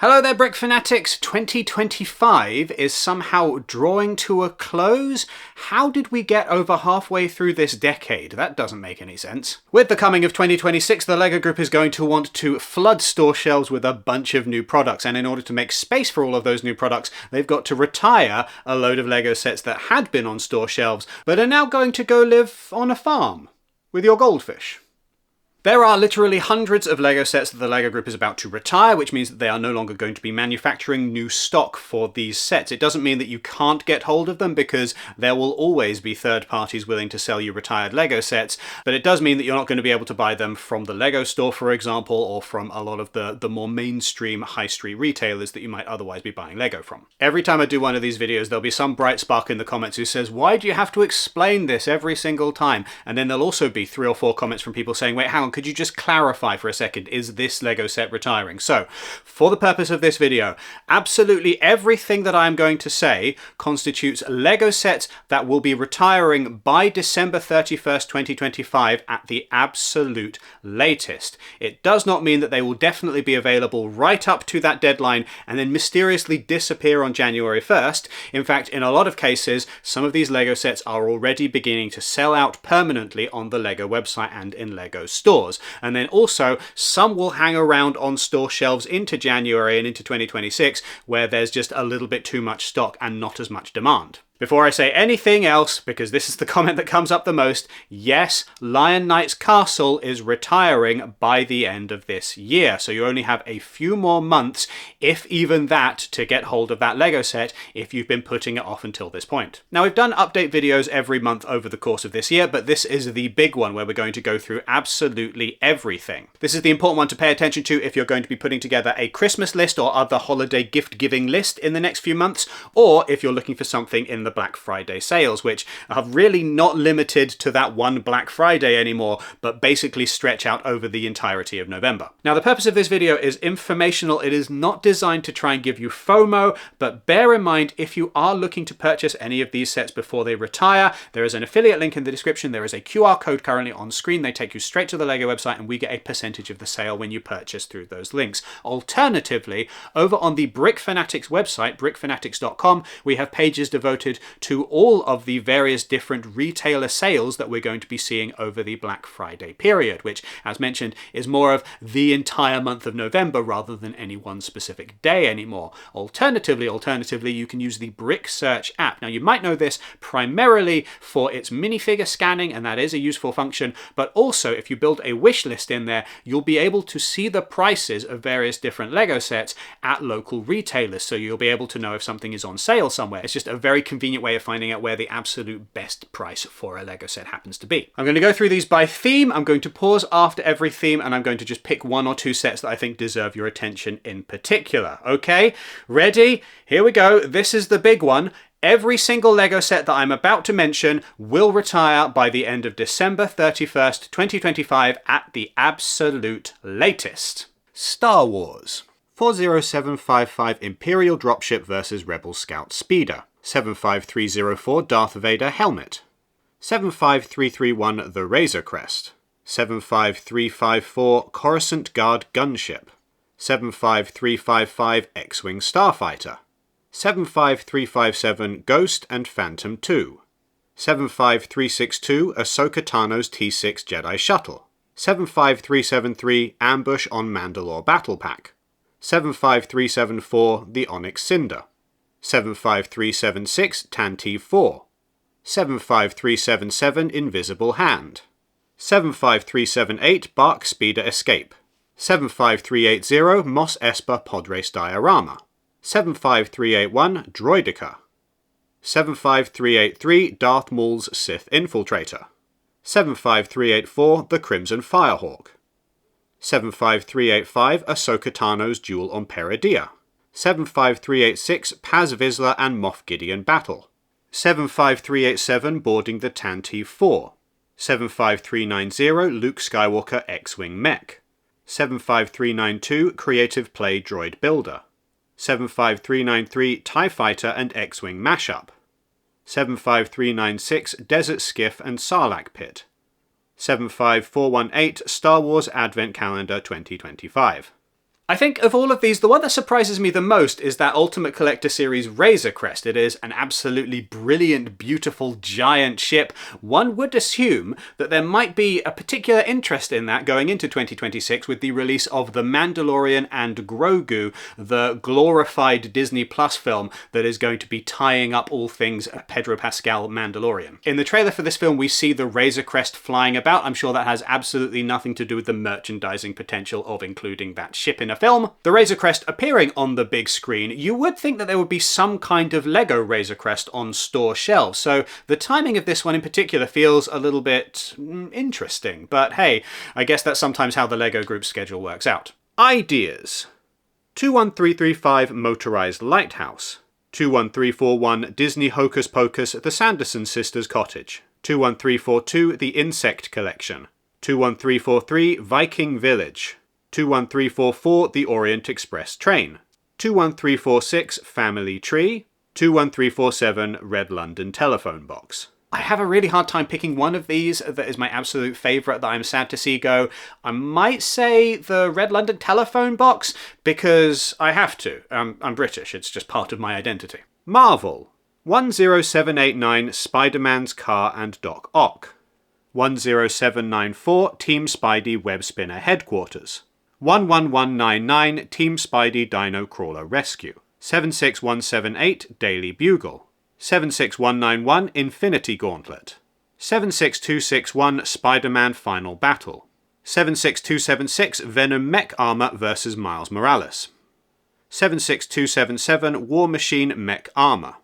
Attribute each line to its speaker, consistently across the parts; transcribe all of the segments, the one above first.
Speaker 1: Hello there, Brick Fanatics! 2025 is somehow drawing to a close? How did we get over halfway through this decade? That doesn't make any sense. With the coming of 2026, the LEGO Group is going to want to flood store shelves with a bunch of new products, and in order to make space for all of those new products, they've got to retire a load of LEGO sets that had been on store shelves, but are now going to go live on a farm with your goldfish. There are literally hundreds of LEGO sets that the LEGO Group is about to retire, which means that they are no longer going to be manufacturing new stock for these sets. It doesn't mean that you can't get hold of them, because there will always be third parties willing to sell you retired LEGO sets, but it does mean that you're not going to be able to buy them from the LEGO store, for example, or from a lot of the more mainstream high street retailers that you might otherwise be buying LEGO from. Every time I do one of these videos, there'll be some bright spark in the comments who says, "Why do you have to explain this every single time?" And then there'll also be 3 or 4 comments from people saying, "Wait, hang on, could you just clarify for a second, is this LEGO set retiring?" So, for the purpose of this video, absolutely everything that I'm going to say constitutes LEGO sets that will be retiring by December 31st, 2025 at the absolute latest. It does not mean that they will definitely be available right up to that deadline and then mysteriously disappear on January 1st. In fact, in a lot of cases, some of these LEGO sets are already beginning to sell out permanently on the LEGO website and in LEGO stores. And then also, some will hang around on store shelves into January and into 2026, where there's just a little bit too much stock and not as much demand. Before I say anything else, because this is the comment that comes up the most, yes, Lion Knight's Castle is retiring by the end of this year. So you only have a few more months, if even that, to get hold of that LEGO set if you've been putting it off until this point. Now, we've done update videos every month over the course of this year, but this is the big one where we're going to go through absolutely everything. This is the important one to pay attention to if you're going to be putting together a Christmas list or other holiday gift-giving list in the next few months, or if you're looking for something in the Black Friday sales, which are really not limited to that one Black Friday anymore, but basically stretch out over the entirety of November. Now, the purpose of this video is informational. It is not designed to try and give you FOMO, but bear in mind, if you are looking to purchase any of these sets before they retire, there is an affiliate link in the description. There is a QR code currently on screen. They take you straight to the LEGO website, and we get a percentage of the sale when you purchase through those links. Alternatively, over on the Brick Fanatics website, brickfanatics.com, we have pages devoted to all of the various different retailer sales that we're going to be seeing over the Black Friday period, which, as mentioned, is more of the entire month of November rather than any one specific day anymore. Alternatively, you can use the Brick Search app. Now, you might know this primarily for its minifigure scanning, and that is a useful function, but also if you build a wish list in there, you'll be able to see the prices of various different LEGO sets at local retailers, so you'll be able to know if something is on sale somewhere. It's just a very convenient way of finding out where the absolute best price for a LEGO set happens to be. I'm going to go through these by theme. I'm going to pause after every theme, and I'm going to just pick 1 or 2 sets that I think deserve your attention in particular. Okay, ready? Here we go. This is the big one. Every single LEGO set that I'm about to mention will retire by the end of December 31st, 2025 at the absolute latest. Star Wars. 40755 Imperial Dropship vs Rebel Scout Speeder. 75304 Darth Vader Helmet. 75331 The Razor Crest. 75354 Coruscant Guard Gunship. 75355 X-Wing Starfighter. 75357 Ghost and Phantom 2. 75362 Ahsoka Tano's T6 Jedi Shuttle. 75373 Ambush on Mandalore Battle Pack. 75374 The Onyx Cinder. 75376 Tantive 4. 75377 Invisible Hand. 75378 Bark Speeder Escape. 75380 Mos Espa Podrace Diorama. 75381 Droidica. 75383 Darth Maul's Sith Infiltrator. 75384 The Crimson Firehawk. 75385 Ahsoka Tano's Duel on Peridea. 75386 Paz Vizsla and Moff Gideon Battle. 75387 Boarding the Tantive 4. 75390 Luke Skywalker X-Wing Mech. 75392 Creative Play Droid Builder. 75393 TIE Fighter and X-Wing Mashup. 75396 Desert Skiff and Sarlacc Pit. 75418 Star Wars Advent Calendar 2025. I think of all of these, the one that surprises me the most is that Ultimate Collector Series Razor Crest. It is an absolutely brilliant, beautiful, giant ship. One would assume that there might be a particular interest in that going into 2026 with the release of The Mandalorian and Grogu, the glorified Disney Plus film that is going to be tying up all things Pedro Pascal Mandalorian. In the trailer for this film, we see the Razor Crest flying about. I'm sure that has absolutely nothing to do with the merchandising potential of including that ship in a film. The Razor Crest appearing on the big screen, you would think that there would be some kind of Lego Razor Crest on store shelves, so the timing of this one in particular feels a little bit interesting, but hey, I guess that's sometimes how the Lego Group's schedule works out. Ideas. 21335 Motorized Lighthouse. 21341 Disney Hocus Pocus The Sanderson Sisters Cottage. 21342 The Insect Collection. 21343 Viking Village. 21344 The Orient Express Train. 21346 Family Tree. 21347 Red London Telephone Box. I have a really hard time picking one of these that is my absolute favourite that I'm sad to see go. I might say the Red London Telephone Box because I have to. I'm British, it's just part of my identity. Marvel. 10789 Spider-Man's Car and Doc Ock. 10794 Team Spidey Web Spinner Headquarters. 11199 Team Spidey Dino Crawler Rescue. 76178 Daily Bugle. 76191 Infinity Gauntlet. 76261 Spider-Man Final Battle. 76276 Venom Mech Armor vs Miles Morales. 76277 War Machine Mech Armor.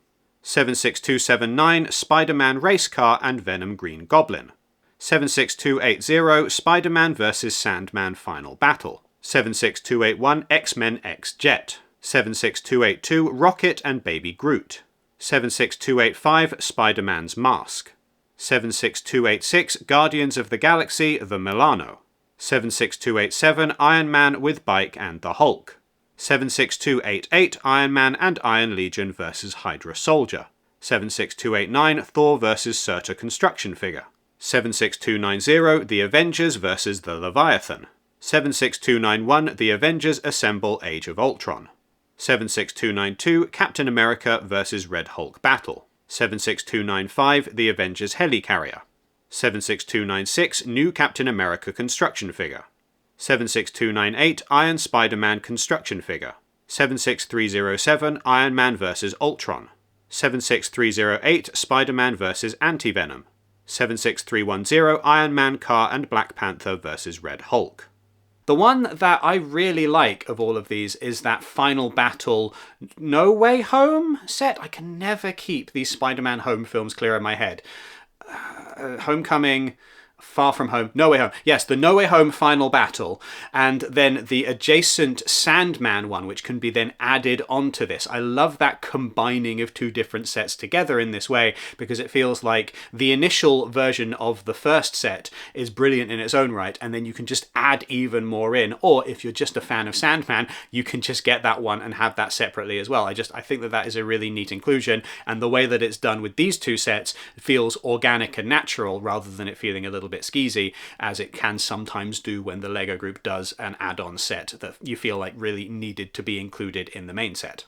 Speaker 1: 76279 Spider-Man Race Car and Venom Green Goblin. 76280 Spider-Man vs Sandman Final Battle. 76281 X-Men X-Jet. 76282 Rocket and Baby Groot. 76285 Spider-Man's Mask. 76286 Guardians of the Galaxy The Milano. 76287 Iron Man with Bike and the Hulk. 76288 Iron Man and Iron Legion vs Hydra Soldier. 76289 Thor vs Surtur Construction Figure. 76290 The Avengers vs the Leviathan. 76291 The Avengers Assemble Age of Ultron. 76292 Captain America vs Red Hulk Battle. 76295 The Avengers Helicarrier. 76296 New Captain America Construction Figure. 76298 Iron Spider-Man Construction Figure. 76307 Iron Man vs Ultron. 76308 Spider-Man vs Anti-Venom. 76310 Iron Man Car and Black Panther vs Red Hulk. The one that I really like of all of these is that Final Battle No Way Home set. I can never keep these Spider-Man home films clear in my head. Homecoming, Far From Home, No Way Home. Yes, the No Way Home Final Battle, and then the adjacent Sandman one, which can be then added onto this. I love that combining of two different sets together in this way, because it feels like the initial version of the first set is brilliant in its own right, and then you can just add even more in, or if you're just a fan of Sandman, you can just get that one and have that separately as well. I think that that is a really neat inclusion, and the way that it's done with these two sets feels organic and natural, rather than it feeling a little bit skeezy, as it can sometimes do when the Lego Group does an add-on set that you feel like really needed to be included in the main set.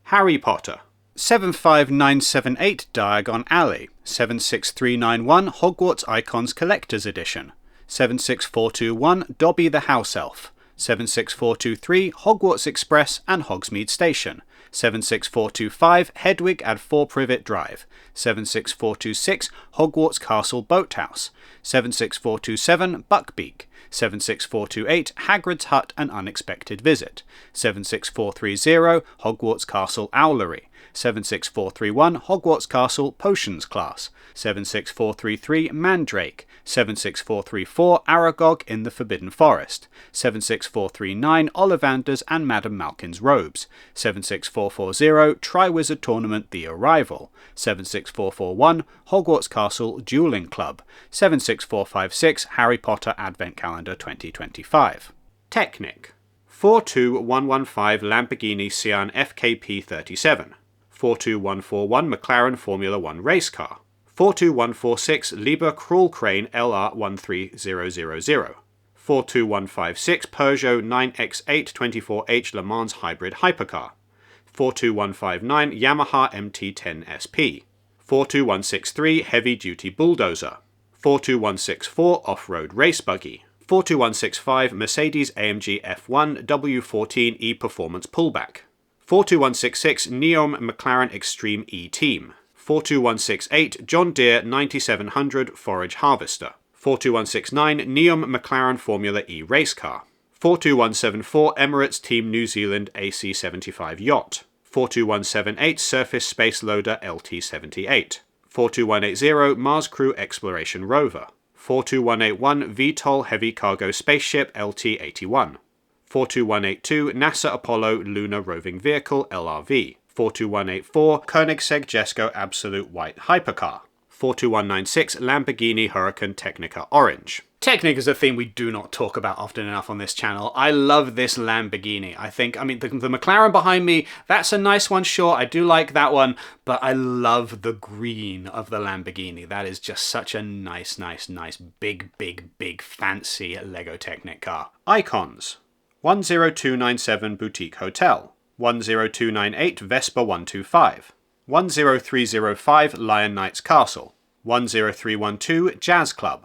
Speaker 1: Harry Potter. 75978 Diagon Alley. 76391 Hogwarts Icons Collector's Edition. 76421 Dobby the House Elf. 76423 Hogwarts Express and Hogsmeade Station. 76425 Hedwig at 4 Privet Drive. 76426 Hogwarts Castle Boathouse. 76427 Buckbeak. 76428 Hagrid's Hut An Unexpected Visit. 76430 Hogwarts Castle Owlery. 76431 Hogwarts Castle Potions Class. 76433 Mandrake. 76434 Aragog in the Forbidden Forest. 76439 Ollivanders and Madame Malkin's Robes. 76440 Triwizard Tournament The Arrival. 76441 Hogwarts Castle Dueling Club. 76456 Harry Potter Advent Calendar 2025. Technic. 42115 Lamborghini Sian FKP 37. 42141 McLaren Formula 1 Race Car. 42146 Liebherr Crawl Crane LR 13000. 42156 Peugeot 9X8 24H Le Mans Hybrid Hypercar. 42159 Yamaha MT-10 SP. 42163 Heavy Duty Bulldozer. 42164 Off-Road Race Buggy. 42165 Mercedes AMG F1 W14 E-Performance Pullback. 42166 Neom McLaren Extreme E-Team. 42168 John Deere 9700 Forage Harvester. 42169 Neom McLaren Formula E Race Car. 42174 Emirates Team New Zealand AC75 Yacht. 42178 Surface Space Loader LT78. 42180 Mars Crew Exploration Rover. 42181 VTOL Heavy Cargo Spaceship LT81. 42182 NASA Apollo Lunar Roving Vehicle LRV. 42184 Koenigsegg Jesko Absolute White Hypercar. 42196 Lamborghini Huracan Technica Orange. Technic is a theme we do not talk about often enough on this channel. I love this Lamborghini. I mean, the McLaren behind me, that's a nice one, sure, I do like that one, but I love the green of the Lamborghini. That is just such a nice, big, fancy Lego Technic car. Icons. 10297 Boutique Hotel. 10298 Vespa 125. 10305 Lion Knights Castle. 10312 Jazz Club.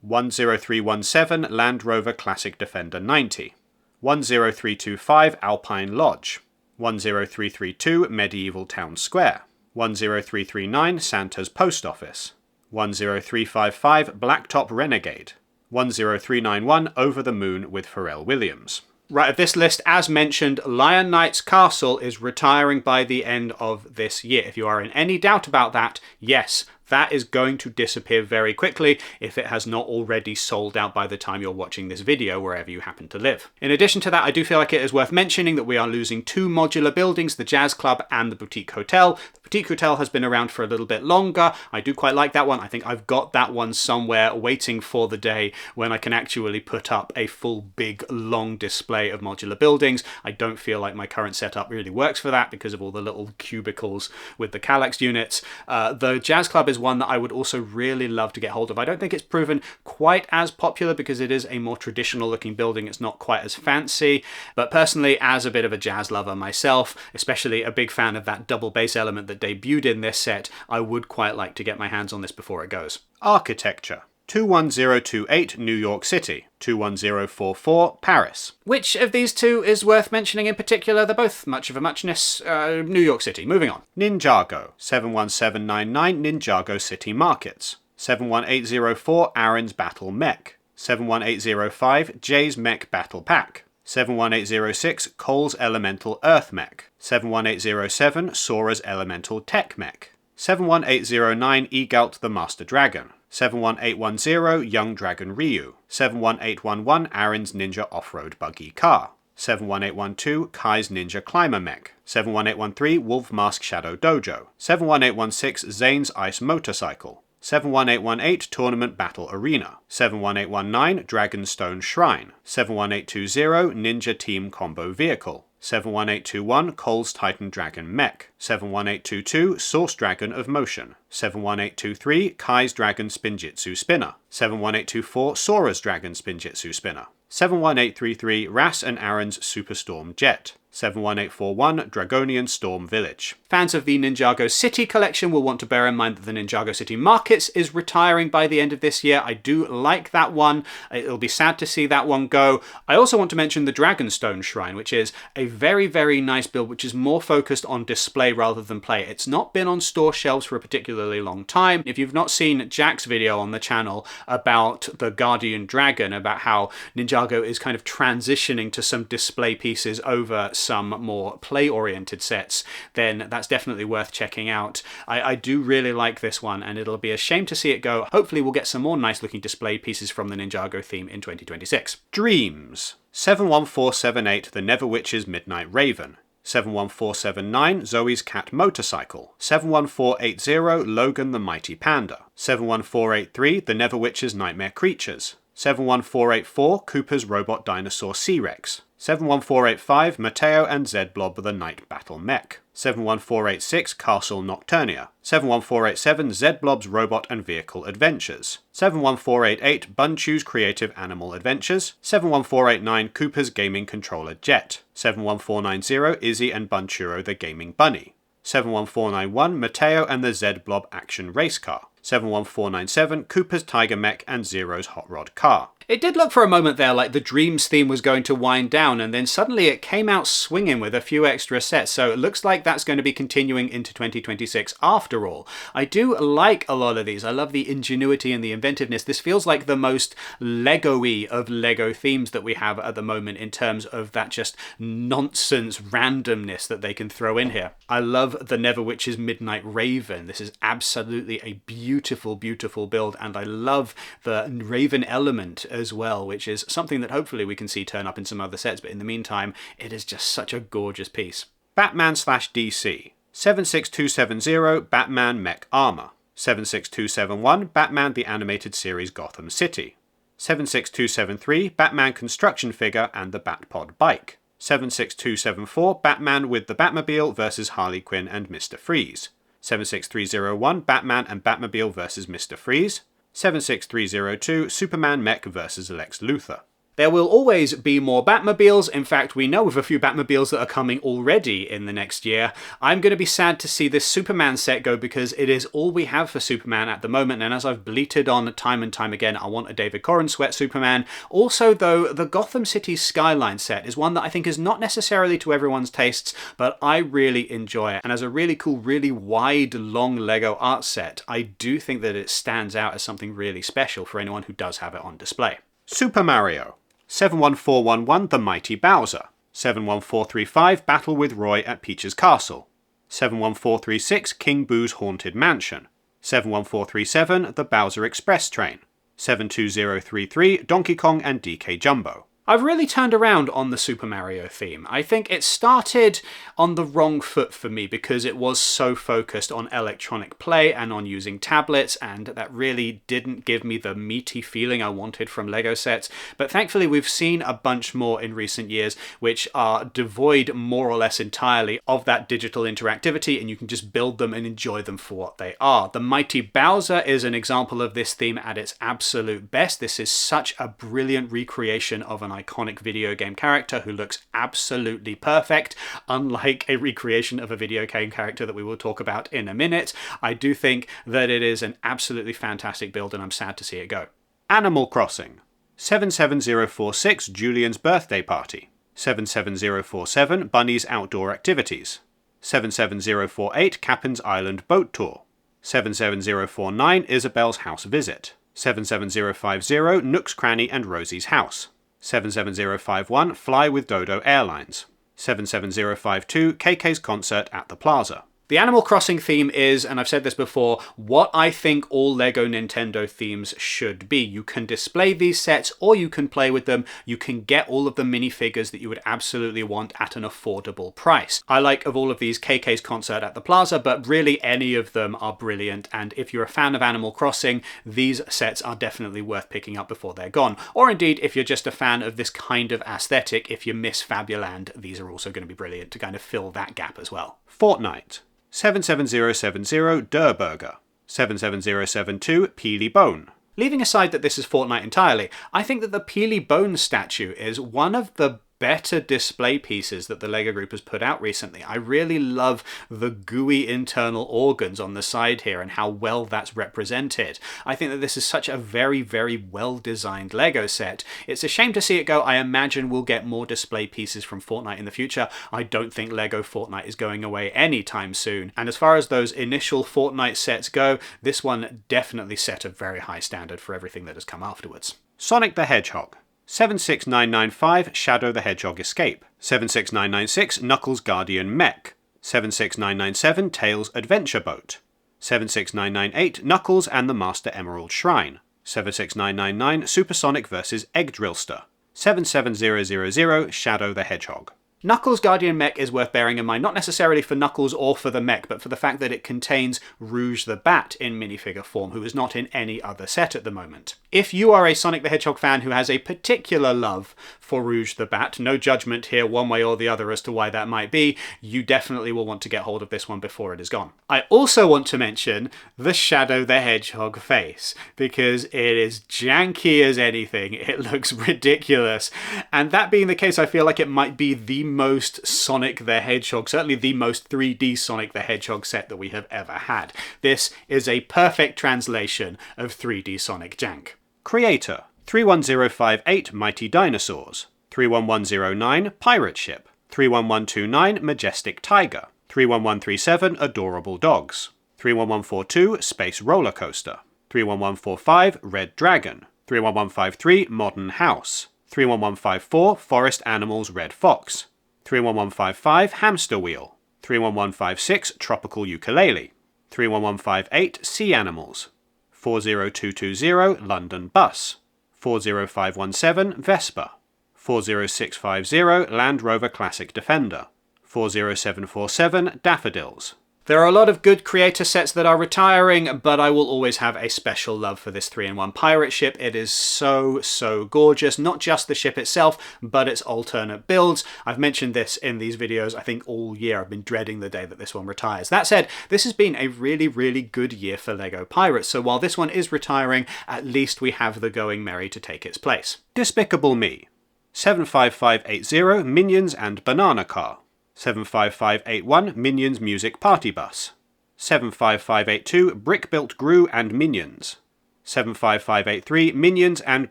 Speaker 1: 10317 Land Rover Classic Defender 90. 10325 Alpine Lodge. 10332 Medieval Town Square. 10339 Santa's Post Office. 10355 Blacktop Renegade. 10391 Over the Moon with Pharrell Williams. Right, of this list, as mentioned, Lion Knights Castle is retiring by the end of this year. If you are in any doubt about that, yes, that is going to disappear very quickly if it has not already sold out by the time you're watching this video wherever you happen to live. In addition to that, I do feel like it is worth mentioning that we are losing two modular buildings, the Jazz Club and the Boutique Hotel. The Boutique Hotel has been around for a little bit longer. I do quite like that one. I think I've got that one somewhere waiting for the day when I can actually put up a full big long display of modular buildings. I don't feel like my current setup really works for that because of all the little cubicles with the Kallax units. The Jazz Club is one that I would also really love to get hold of. I don't think it's proven quite as popular because it is a more traditional looking building. It's not quite as fancy, but personally, as a bit of a jazz lover myself, especially a big fan of that double bass element that debuted in this set, I would quite like to get my hands on this before it goes. Architecture. 21028 New York City, 21044 Paris. Which of these two is worth mentioning in particular? They're both much of a muchness. New York City. Moving on. Ninjago, 71799 Ninjago City Markets. 71804 Aaron's Battle Mech. 71805 Jay's Mech Battle Pack. 71806 Cole's Elemental Earth Mech. 71807 Sora's Elemental Tech Mech. 71809 Egalt the Master Dragon. 71810 Young Dragon Ryu. 71811 Aaron's Ninja Off-Road Buggy Car. 71812 Kai's Ninja Climber Mech. 71813 Wolf Mask Shadow Dojo. 71816 Zane's Ice Motorcycle. 71818 Tournament Battle Arena. 71819 Dragonstone Shrine. 71820 Ninja Team Combo Vehicle. 71821 Cole's Titan Dragon Mech. 71822 Source Dragon of Motion. 71823 Kai's Dragon Spinjitzu Spinner. 71824 Sora's Dragon Spinjitzu Spinner. 71833 Ras and Aaron's Superstorm Jet. 71841 Dragonian Storm Village. Fans of the Ninjago City collection will want to bear in mind that the Ninjago City Markets is retiring by the end of this year. I do like that one. It'll be sad to see that one go. I also want to mention the Dragonstone Shrine, which is a very, very nice build, which is more focused on display rather than play. It's not been on store shelves for a particularly long time. If you've not seen Jack's video on the channel about the Guardian Dragon, about how Ninjago is kind of transitioning to some display pieces over some more play-oriented sets, then that's definitely worth checking out. I do really like this one, and it'll be a shame to see it go. Hopefully we'll get some more nice-looking display pieces from the Ninjago theme in 2026. Dreams. 71478 The Neverwitch's Midnight Raven. 71479 Zoe's Cat Motorcycle. 71480 Logan the Mighty Panda. 71483 The Neverwitch's Nightmare Creatures. 71484 Cooper's Robot Dinosaur C-Rex. 71485 Mateo and Z-Blob the Night Battle Mech. 71486 Castle Nocturnia. 71487 Z-Blob's Robot and Vehicle Adventures. 71488 Bunchu's Creative Animal Adventures. 71489 Cooper's Gaming Controller Jet. 71490 Izzy and Bunchuro the Gaming Bunny. 71491 Mateo and the Z-Blob Action Race Car. 71497 Cooper's Tiger Mech and Zero's Hot Rod Car. It did look for a moment there like the Dreams theme was going to wind down, and then suddenly it came out swinging with a few extra sets, so it looks like that's going to be continuing into 2026 after all. I do like a lot of these. I love the ingenuity and the inventiveness. This feels like the most Lego-y of Lego themes that we have at the moment in terms of that just nonsense randomness that they can throw in here. I love the Neverwitch's Midnight Raven. This is absolutely a beautiful, beautiful build, and I love the Raven element as well, which is something that hopefully we can see turn up in some other sets, but in the meantime, it is just such a gorgeous piece. Batman/DC. 76270 Batman Mech Armor. 76271 Batman the Animated Series Gotham City. 76273 Batman Construction Figure and the Batpod Bike. 76274 Batman with the Batmobile vs Harley Quinn and Mr. Freeze. 76301 Batman and Batmobile vs Mr. Freeze. 76302 Superman Mech vs Lex Luthor. There will always be more Batmobiles. In fact, we know of a few Batmobiles that are coming already in the next year. I'm going to be sad to see this Superman set go because it is all we have for Superman at the moment, and as I've bleated on time and time again, I want a David Corrin sweat Superman. Also, though, the Gotham City Skyline set is one that I think is not necessarily to everyone's tastes, but I really enjoy it. And as a really cool, really wide, long Lego art set, I do think that it stands out as something really special for anyone who does have it on display. Super Mario. 71411 The Mighty Bowser. 71435 Battle with Roy at Peach's Castle. 71436 King Boo's Haunted Mansion. 71437 The Bowser Express Train. 72033 Donkey Kong and DK Jumbo. I've really turned around on the Super Mario theme. I think it started on the wrong foot for me because it was so focused on electronic play and on using tablets, and that really didn't give me the meaty feeling I wanted from Lego sets. But thankfully we've seen a bunch more in recent years which are devoid more or less entirely of that digital interactivity, and you can just build them and enjoy them for what they are. The Mighty Bowser is an example of this theme at its absolute best. This is such a brilliant recreation of an iconic video game character who looks absolutely perfect, unlike a recreation of a video game character that we will talk about in a minute. I do think that it is an absolutely fantastic build, and I'm sad to see it go. Animal Crossing. 77046 Julian's Birthday Party. 77047 Bunny's Outdoor Activities. 77048 Captain's Island Boat Tour. 77049 Isabel's House Visit. 77050 Nook's Cranny and Rosie's House. 77051 Fly with Dodo Airlines. 77052 KK's Concert at the Plaza. The Animal Crossing theme is, and I've said this before, what I think all Lego Nintendo themes should be. You can display these sets or you can play with them. You can get all of the minifigures that you would absolutely want at an affordable price. I like of all of these KK's Concert at the Plaza, but really any of them are brilliant, and if you're a fan of Animal Crossing, these sets are definitely worth picking up before they're gone. Or indeed, if you're just a fan of this kind of aesthetic, if you miss Fabuland, these are also going to be brilliant to kind of fill that gap as well. Fortnite. 77070 Durr Burger. 77072 Peely Bone. Leaving aside that this is Fortnite entirely, I think that the Peely Bone statue is one of the better display pieces that the Lego Group has put out recently. I really love the gooey internal organs on the side here and how well that's represented. I think that this is such a very, very well designed Lego set. It's a shame to see it go. I imagine we'll get more display pieces from Fortnite in the future. I don't think Lego Fortnite is going away anytime soon. And as far as those initial Fortnite sets go, this one definitely set a very high standard for everything that has come afterwards. Sonic the Hedgehog. 76995 Shadow the Hedgehog Escape. 76996 Knuckles Guardian Mech. 76997 Tails Adventure Boat. 76998 Knuckles and the Master Emerald Shrine. 76999 Supersonic vs Egg Drillster. 77000 Shadow the Hedgehog. Knuckles' Guardian Mech is worth bearing in mind, not necessarily for Knuckles or for the mech, but for the fact that it contains Rouge the Bat in minifigure form, who is not in any other set at the moment. If you are a Sonic the Hedgehog fan who has a particular love for Rouge the Bat, no judgment here one way or the other as to why that might be, you definitely will want to get hold of this one before it is gone. I also want to mention the Shadow the Hedgehog face, because it is janky as anything. It looks ridiculous. And that being the case, I feel like it might be the most Sonic the Hedgehog, certainly the most 3D Sonic the Hedgehog set that we have ever had. This is a perfect translation of 3D Sonic jank. Creator 31058 Mighty Dinosaurs, 31109 Pirate Ship, 31129 Majestic Tiger, 31137 Adorable Dogs, 31142 Space Roller Coaster, 31145 Red Dragon, 31153 Modern House, 31154 Forest Animals Red Fox, 31155 Hamster Wheel, 31156 Tropical Ukulele, 31158 Sea Animals, 40220 London Bus, 40517 Vespa, 40650 Land Rover Classic Defender, 40747 Daffodils. There are a lot of good creator sets that are retiring, but I will always have a special love for this 3-in-1 pirate ship. It is so, so gorgeous. Not just the ship itself, but its alternate builds. I've mentioned this in these videos, I think all year. I've been dreading the day that this one retires. That said, this has been a really, really good year for LEGO Pirates, so while this one is retiring, at least we have the Going Merry to take its place. Despicable Me, 75580 Minions and Banana Car, 75581 Minions Music Party Bus, 75582 Brick-Built Gru and Minions, 75583 Minions and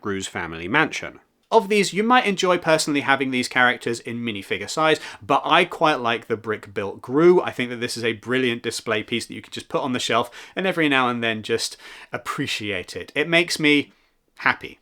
Speaker 1: Gru's Family Mansion. Of these, you might enjoy personally having these characters in minifigure size, but I quite like the Brick-Built Gru. I think that this is a brilliant display piece that you can just put on the shelf and every now and then just appreciate it. It makes me happy.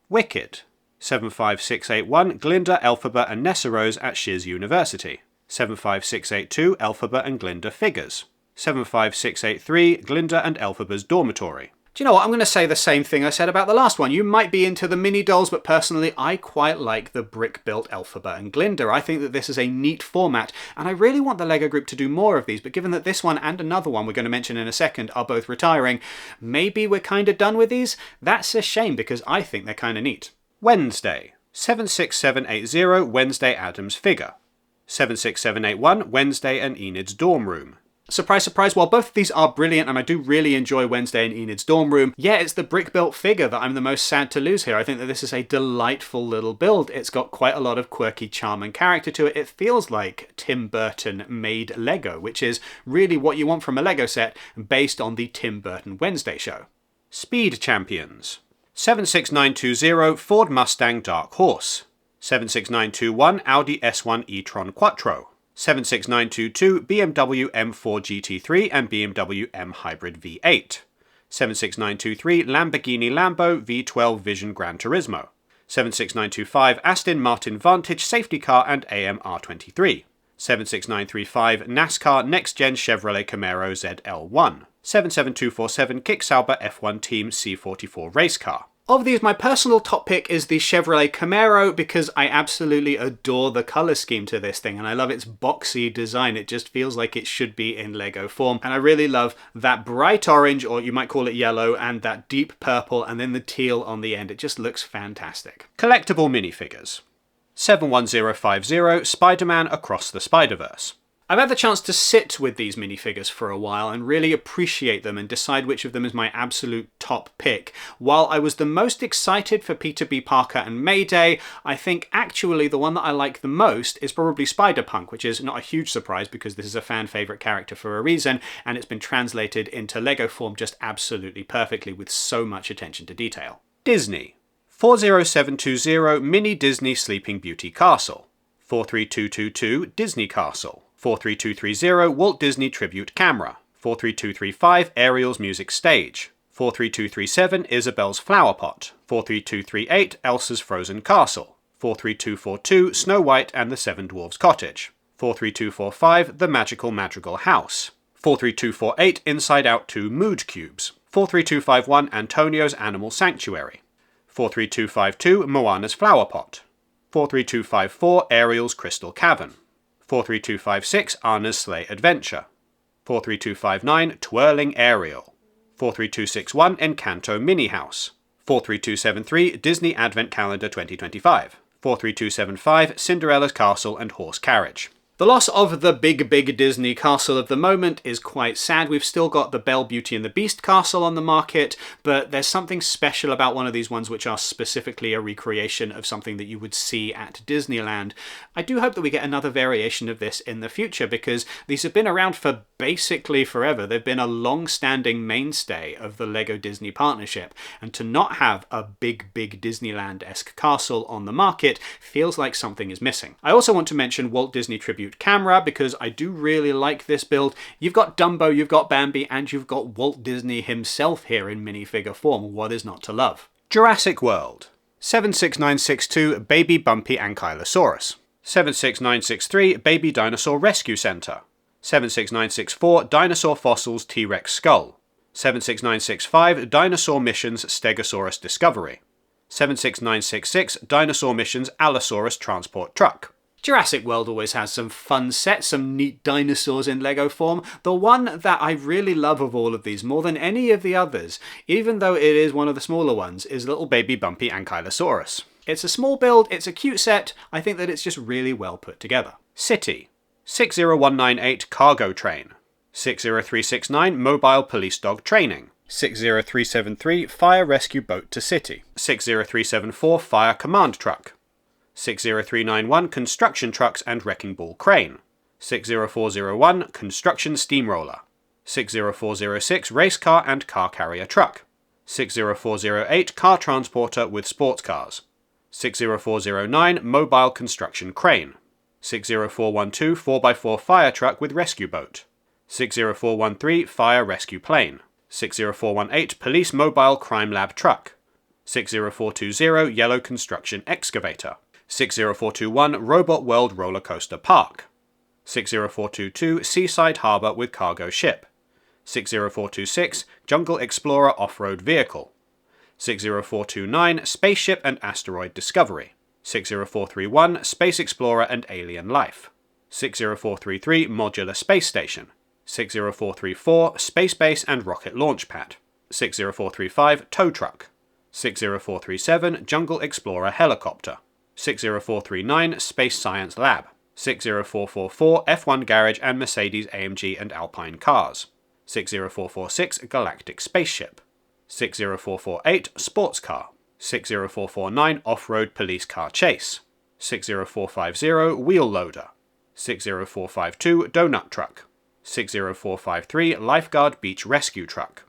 Speaker 1: Wicked, 75681 Glinda, Elphaba and Nessarose at Shiz University, 75682 Elphaba and Glinda Figures, 75683 Glinda and Elphaba's Dormitory. Do you know what, I'm going to say the same thing I said about the last one. You might be into the mini dolls, but personally I quite like the brick-built Elphaba and Glinda. I think that this is a neat format, and I really want the LEGO Group to do more of these, but given that this one and another one we're going to mention in a second are both retiring, maybe we're kind of done with these? That's a shame, because I think they're kind of neat. Wednesday, 76780 Wednesday Addams Figure, 76781 Wednesday and Enid's Dorm Room. Surprise, surprise, while both of these are brilliant and I do really enjoy Wednesday and Enid's Dorm Room, yeah, it's the brick-built figure that I'm the most sad to lose here. I think that this is a delightful little build. It's got quite a lot of quirky charm and character to it. It feels like Tim Burton made Lego, which is really what you want from a Lego set based on the Tim Burton Wednesday show. Speed Champions, 76920 Ford Mustang Dark Horse, 76921 Audi S1 e-tron Quattro, 76922 BMW M4 GT3 and BMW M Hybrid V8, 76923 Lamborghini Lambo V12 Vision Gran Turismo, 76925 Aston Martin Vantage Safety Car and AM R23, 76935 NASCAR Next Gen Chevrolet Camaro ZL1, 77247 Kick Sauber F1 Team C44 Race Car. Of these, my personal top pick is the Chevrolet Camaro because I absolutely adore the colour scheme to this thing and I love its boxy design. It just feels like it should be in Lego form, and I really love that bright orange, or you might call it yellow, and that deep purple and then the teal on the end. It just looks fantastic. Collectible minifigures. 71050 Spider-Man Across the Spider-Verse. I've had the chance to sit with these minifigures for a while and really appreciate them and decide which of them is my absolute top pick. While I was the most excited for Peter B. Parker and Mayday, I think actually the one that I like the most is probably Spider-Punk, which is not a huge surprise because this is a fan favourite character for a reason, and it's been translated into Lego form just absolutely perfectly with so much attention to detail. Disney. 40720 Mini Disney Sleeping Beauty Castle, 43222 Disney Castle, 43230 Walt Disney Tribute Camera, 43235 Ariel's Music Stage, 43237 Isabel's Flower Pot, 43238 Elsa's Frozen Castle, 43242 Snow White and the Seven Dwarfs Cottage, 43245 The Magical Madrigal House, 43248 Inside Out 2 Mood Cubes, 43251 Antonio's Animal Sanctuary, 43252 Moana's Flower Pot, 43254 Ariel's Crystal Cavern, 43256 Anna's Sleigh Adventure, 43259 Twirling Ariel, 43261 Encanto Mini House, 43273 Disney Advent Calendar 2025, 43275 Cinderella's Castle and Horse Carriage. The loss of the big Disney castle of the moment is quite sad. We've still got the Belle, Beauty and the Beast castle on the market, but there's something special about one of these ones which are specifically a recreation of something that you would see at Disneyland. I do hope that we get another variation of this in the future, because these have been around for basically forever. They've been a long-standing mainstay of the LEGO Disney partnership, and to not have a big Disneyland-esque castle on the market feels like something is missing. I also want to mention Walt Disney Tribute Camera, because I do really like this build. You've got Dumbo, you've got Bambi, and you've got Walt Disney himself here in minifigure form. What is not to love? Jurassic World. 76962 Baby Bumpy Ankylosaurus, 76963 Baby Dinosaur Rescue Center, 76964 Dinosaur Fossils T-Rex Skull, 76965 Dinosaur Missions Stegosaurus Discovery, 76966 Dinosaur Missions Allosaurus Transport Truck. Jurassic World always has some fun sets, some neat dinosaurs in LEGO form. The one that I really love of all of these, more than any of the others, even though it is one of the smaller ones, is little baby Bumpy Ankylosaurus. It's a small build, it's a cute set, I think that it's just really well put together. City. 60198 Cargo Train, 60369 Mobile Police Dog Training, 60373 Fire Rescue Boat to City, 60374 Fire Command Truck, 60391 Construction Trucks and Wrecking Ball Crane, 60401 Construction Steamroller, 60406 Race Car and Car Carrier Truck, 60408 Car Transporter with Sports Cars, 60409 Mobile Construction Crane, 60412 4x4 Fire Truck with Rescue Boat, 60413 Fire Rescue Plane, 60418 Police Mobile Crime Lab Truck, 60420 Yellow Construction Excavator, 60421 Robot World Roller Coaster Park, 60422 Seaside Harbour with Cargo Ship, 60426 Jungle Explorer Off-Road Vehicle, 60429 Spaceship and Asteroid Discovery, 60431 Space Explorer and Alien Life, 60433 Modular Space Station, 60434 Space Base and Rocket Launch Pad, 60435 Tow Truck, 60437 Jungle Explorer Helicopter, 60439 Space Science Lab, 60444 F1 Garage and Mercedes AMG and Alpine Cars, 60446 Galactic Spaceship, 60448 Sports Car, 60449 Off-Road Police Car Chase, 60450 Wheel Loader, 60452 Donut Truck, 60453 Lifeguard Beach Rescue Truck,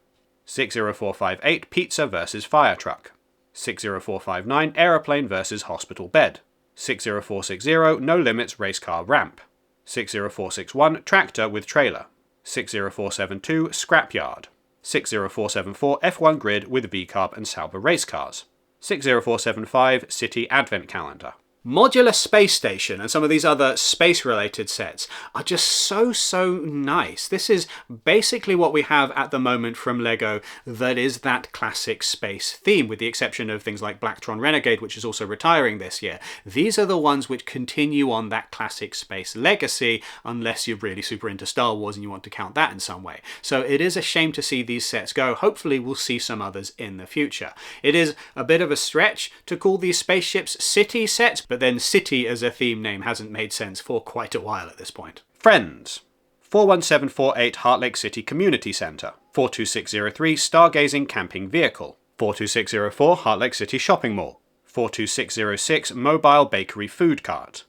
Speaker 1: 60458 Pizza vs Fire Truck, 60459 Aeroplane vs Hospital Bed, 60460 No Limits Race Car Ramp, 60461 Tractor with Trailer, 60472 Scrapyard, 60474 F1 Grid with VCarb and Sauber Race Cars, 60475 City Advent Calendar. Modular Space Station and some of these other space-related sets are just so nice. This is basically what we have at the moment from LEGO that is that classic space theme, with the exception of things like Blacktron Renegade, which is also retiring this year. These are the ones which continue on that classic space legacy, unless you're really super into Star Wars and you want to count that in some way. So it is a shame to see these sets go. Hopefully we'll see some others in the future. It is a bit of a stretch to call these spaceships city sets, but then city as a theme name hasn't made sense for quite a while at this point. Friends. 41748 Heart Lake City Community Center, 42603 Stargazing Camping Vehicle, 42604 Heart Lake City Shopping Mall, 42606 Mobile Bakery Food Cart,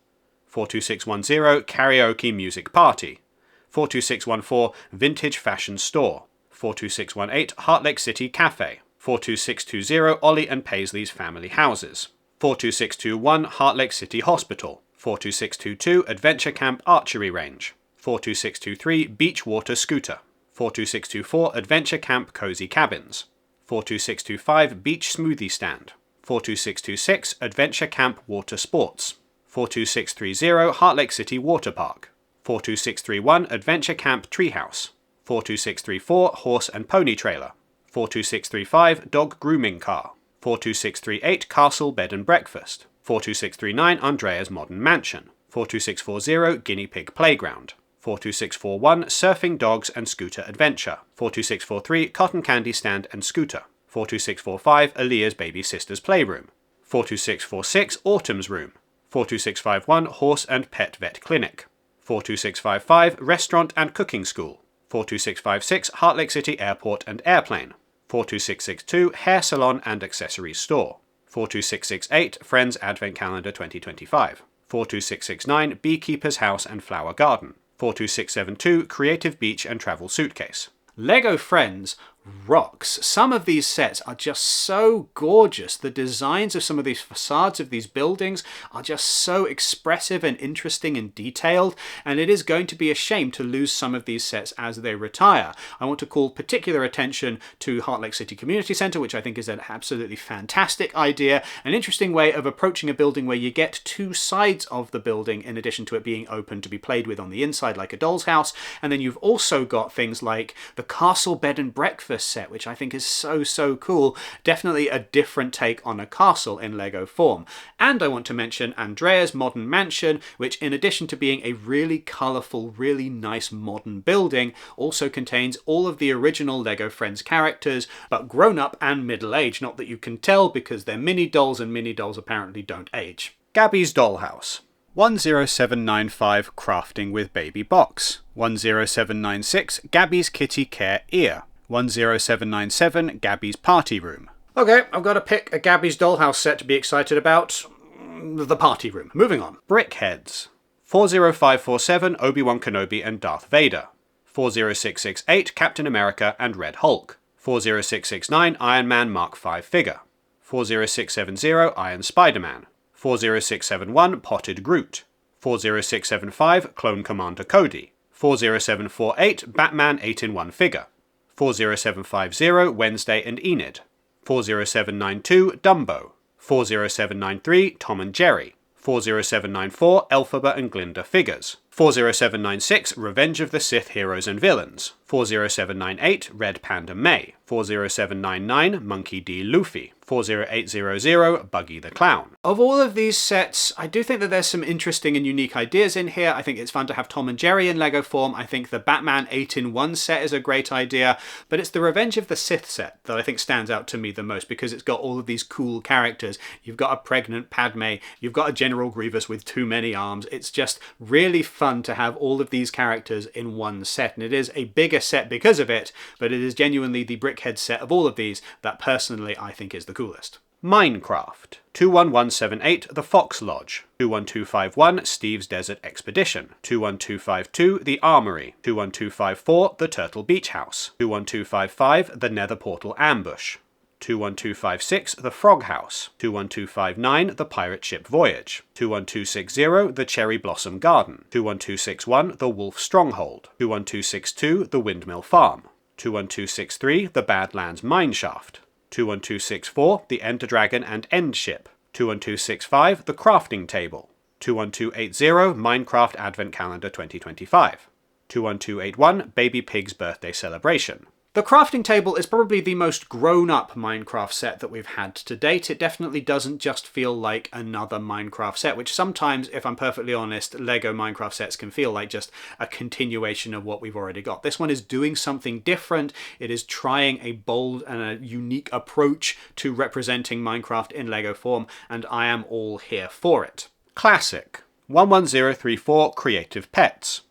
Speaker 1: 42610 Karaoke Music Party, 42614 Vintage Fashion Store, 42618 Heart Lake City Cafe, 42620 Ollie and Paisley's Family Houses, 42621 Heart Lake City Hospital, 42622 Adventure Camp Archery Range, 42623 Beach Water Scooter, 42624 Adventure Camp Cozy Cabins, 42625 Beach Smoothie Stand, 42626 Adventure Camp Water Sports, 42630 Heart Lake City Water Park, 42631 Adventure Camp Treehouse, 42634 Horse and Pony Trailer, 42635 Dog Grooming Car, 42638 Castle Bed and Breakfast, 42639 Andrea's Modern Mansion, 42640 Guinea Pig Playground, 42641 Surfing Dogs and Scooter Adventure, 42643 Cotton Candy Stand and Scooter, 42645 Aaliyah's Baby Sister's Playroom, 42646 Autumn's Room, 42651 Horse and Pet Vet Clinic, 42655 Restaurant and Cooking School, 42656 Heart Lake City Airport and Airplane, 42662 Hair Salon and Accessories Store, 42668 Friends Advent Calendar 2025, 42669 Beekeeper's House and Flower Garden, 42672 Creative Beach and Travel Suitcase. LEGO Friends rocks. Some of these sets are just so gorgeous. The designs of some of these facades of these buildings are just so expressive and interesting and detailed, and it is going to be a shame to lose some of these sets as they retire. I want to call particular attention to Heart Lake City Community Center, which I think is an absolutely fantastic idea, an interesting way of approaching a building where you get two sides of the building in addition to it being open to be played with on the inside like a doll's house. And then you've also got things like the Castle Bed and Breakfast set, which I think is so cool. Definitely a different take on a castle in LEGO form. And I want to mention Andrea's Modern Mansion, which in addition to being a really colourful, really nice modern building, also contains all of the original LEGO Friends characters, but grown up and middle-aged. Not that you can tell because they're mini dolls, and mini dolls apparently don't age. Gabby's Dollhouse. 10795 Crafting with Baby Box, 10796 Gabby's Kitty Care Ear, 10797 Gabby's Party Room. Okay, I've got to pick a Gabby's Dollhouse set to be excited about. The Party Room. Moving on. BrickHeadz. 40547 Obi-Wan Kenobi and Darth Vader, 40668 Captain America and Red Hulk, 40669 Iron Man Mark V figure, 40670 Iron Spider-Man, 40671 Potted Groot, 40675 Clone Commander Cody, 40748 Batman 8-in-1 figure, 40750 Wednesday and Enid, 40792 Dumbo, 40793 Tom and Jerry, 40794 Elphaba and Glinda figures, 40796 Revenge of the Sith Heroes and Villains, 40798 Red Panda May, 40799 Monkey D. Luffy, 40800 Buggy the Clown. Of all of these sets, I do think that there's some interesting and unique ideas in here. I think it's fun to have Tom and Jerry in LEGO form. I think the Batman 8-in-1 set is a great idea, but it's the Revenge of the Sith set that I think stands out to me the most because it's got all of these cool characters. You've got a pregnant Padme, you've got a General Grievous with too many arms. It's just really fun to have all of these characters in one set, and it is a bigger set because of it, but it is genuinely the BrickHeadz set of all of these that personally I think is the coolest. Minecraft. 21178 The Fox Lodge, 21251 Steve's Desert Expedition, 21252 The Armory, 21254 The Turtle Beach House, 21255 The Nether Portal Ambush, 21256 The Frog House, 21259 The Pirate Ship Voyage, 21260 The Cherry Blossom Garden, 21261 The Wolf Stronghold, 21262 The Windmill Farm, 21263 The Badlands Mineshaft, 21264 The Enter Dragon and End Ship, 21265 The Crafting Table, 21280 Minecraft Advent Calendar 2025, 21281 Baby Pig's Birthday Celebration. The crafting table is probably the most grown-up Minecraft set that we've had to date. It definitely doesn't just feel like another Minecraft set, which sometimes, if I'm perfectly honest, LEGO Minecraft sets can feel like just a continuation of what we've already got. This one is doing something different. It is trying a bold and a unique approach to representing Minecraft in LEGO form, and I am all here for it. Classic. 11034 Creative Pets,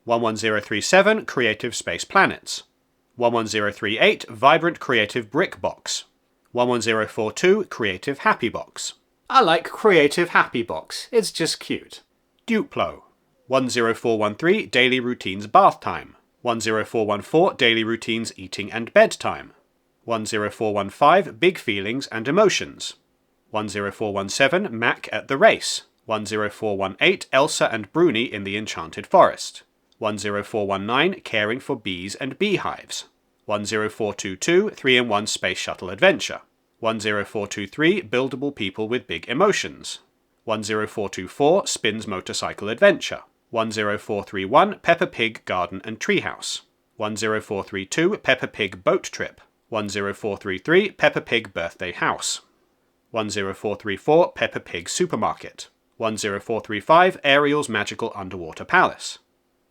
Speaker 1: 11037 Creative Space Planets, 11038 Vibrant Creative Brick Box, 11042 Creative Happy Box. I like Creative Happy Box, it's just cute. Duplo. 10413 Daily Routines Bath Time, 10414 Daily Routines Eating and Bedtime, 10415 Big Feelings and Emotions, 10417 Mac at the Race, 10418 Elsa and Bruni in the Enchanted Forest, 10419 Caring for Bees and Beehives, 10422 3-in-1 Space Shuttle Adventure, 10423 Buildable People with Big Emotions, 10424 Spins Motorcycle Adventure, 10431 Peppa Pig Garden and Treehouse, 10432 Peppa Pig Boat Trip, 10433 Peppa Pig Birthday House, 10434 Peppa Pig Supermarket. 10435 Ariel's Magical Underwater Palace.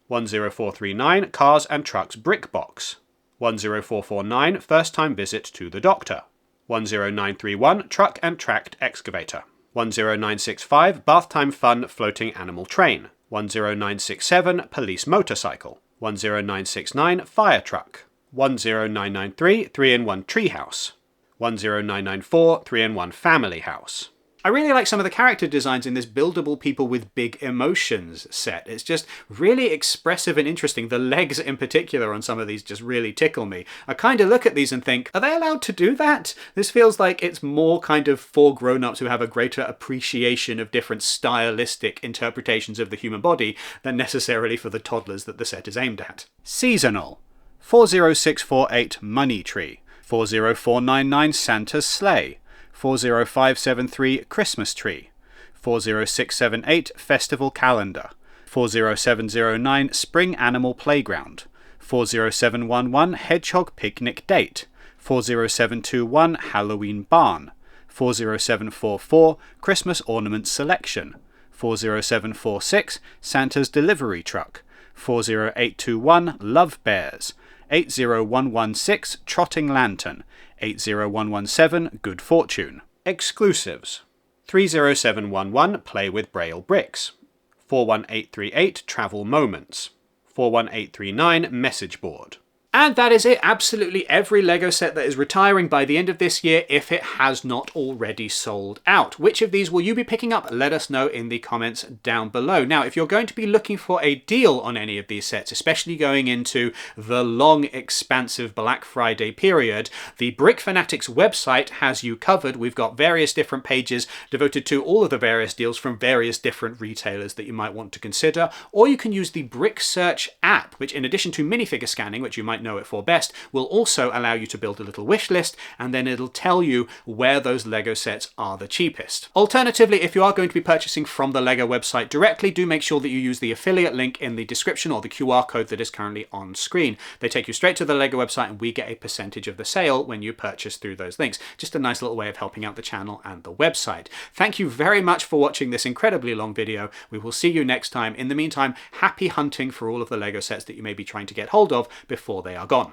Speaker 1: 10439 Cars and Trucks Brick Box. 10449 First Time Visit to the Doctor. 10931 Truck and Tracked Excavator. 10965 Bath Time Fun Floating Animal Train. 10967 Police Motorcycle. 10969 Fire Truck. 10993 3-in-1 Treehouse. 10994 3-in-1 Family House. I really like some of the character designs in this Buildable People with Big Emotions set. It's just really expressive and interesting. The legs in particular on some of these just really tickle me. I kind of look at these and think, are they allowed to do that? This feels like it's more kind of for grown-ups who have a greater appreciation of different stylistic interpretations of the human body than necessarily for the toddlers that the set is aimed at. Seasonal. 40648 Money Tree. 40499 Santa's Sleigh. 40573 Christmas Tree. 40678 Festival Calendar. 40709 Spring Animal Playground. 40711 Hedgehog Picnic Date. 40721 Halloween Barn. 40744 Christmas Ornament Selection. 40746 Santa's Delivery Truck. 40821 Love Bears. 80116 Trotting Lantern. 80117 Good Fortune. Exclusives. 30711 Play with Braille Bricks. 41838 Travel Moments. 41839 Message Board. And that is it. Absolutely every LEGO set that is retiring by the end of this year if it has not already sold out. Which of these will you be picking up? Let us know in the comments down below. Now, if you're going to be looking for a deal on any of these sets, especially going into the long, expansive Black Friday period, the Brick Fanatics website has you covered. We've got various different pages devoted to all of the various deals from various different retailers that you might want to consider. Or you can use the Brick Search app, which in addition to minifigure scanning, which you might know it for best, will also allow you to build a little wish list, and then it'll tell you where those LEGO sets are the cheapest. Alternatively, if you are going to be purchasing from the LEGO website directly, do make sure that you use the affiliate link in the description or the QR code that is currently on screen. They take you straight to the LEGO website and we get a percentage of the sale when you purchase through those links. Just a nice little way of helping out the channel and the website. Thank you very much for watching this incredibly long video. We will see you next time. In the meantime, happy hunting for all of the LEGO sets that you may be trying to get hold of before they are gone.